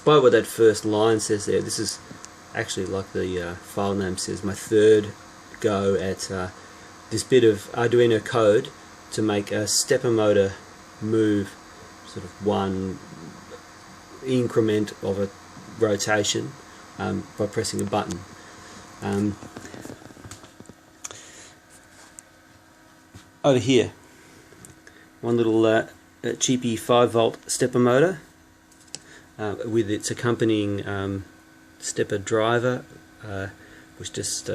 despite what that first line says there, this is actually, like the file name says, my third go at this bit of Arduino code to make a stepper motor move sort of one increment of a rotation by pressing a button. Over here, one little cheapy 5-volt stepper motor with its accompanying stepper driver, which just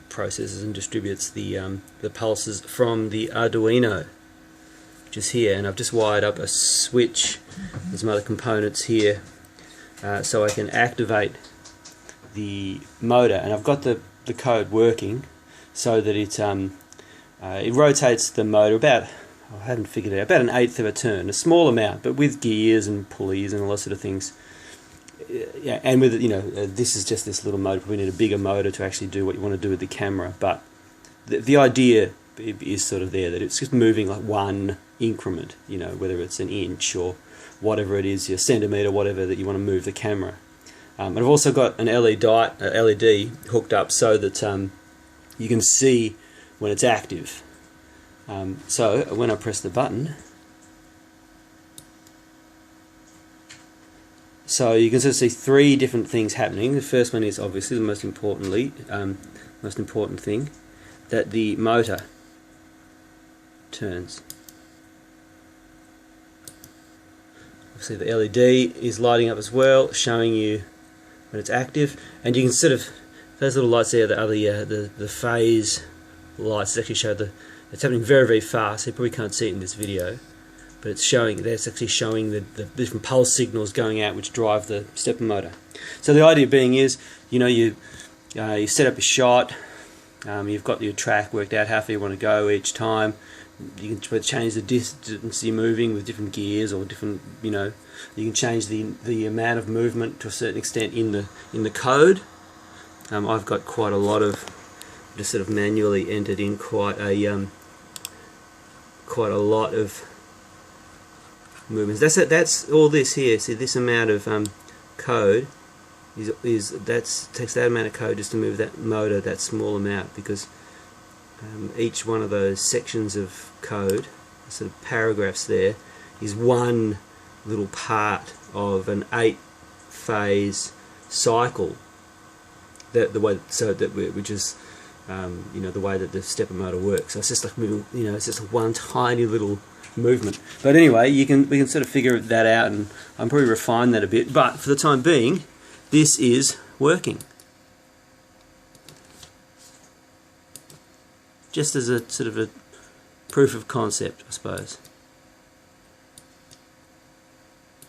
processes and distributes the pulses from the Arduino, which is here. And I've just wired up a switch. There's some other components here, so I can activate the motor. And I've got the code working so that it rotates the motor about, I haven't figured it out, about 1/8 of a turn, a small amount, but with gears and pulleys and all those sort of things. Yeah, and with, you know, this is just this little motor. We need a bigger motor to actually do what you want to do with the camera, but the idea is sort of there, that it's just moving like one increment, you know, whether it's an inch or whatever it is, your centimetre, whatever that you want to move the camera. And I've also got an LED hooked up so that you can see when it's active. So when I press the button, so you can sort of see 3 different things happening. The first one is obviously the most important thing, that the motor turns. Obviously the LED is lighting up as well, showing you when it's active, and you can sort of, those little lights there, the phase lights actually show it's happening very, very fast. You probably can't see it in this video, but it's showing, that's actually showing the different pulse signals going out which drive the stepper motor. So the idea being is, you know, you set up a shot, you've got your track worked out how far you want to go each time. You can change the distance you're moving with different gears or different, you know, you can change the amount of movement to a certain extent in the code. I've got quite a lot of, just sort of manually entered in quite a lot of movements. That's all this here. See, this amount of code takes that amount of code just to move that motor that small amount, because each one of those sections of code, sort of paragraphs there, is one little part of an 8-phase cycle. Which is you know, the way that the stepper motor works. So it's just like moving, you know, it's just one tiny little movement. But anyway, we can sort of figure that out, and I'm probably refine that a bit. But for the time being, this is working. Just as a sort of a proof of concept, I suppose.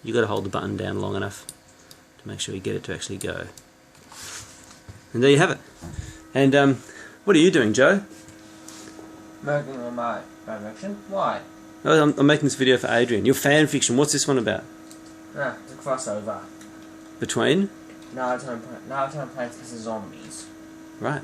You've got to hold the button down long enough to make sure you get it to actually go. And there you have it. And what are you doing, Joe? Working on my direction. Why? Oh, I'm making this video for Adrian. Your fan fiction. What's this one about? It's a crossover Between? Naruto and Plants vs Zombies. Right.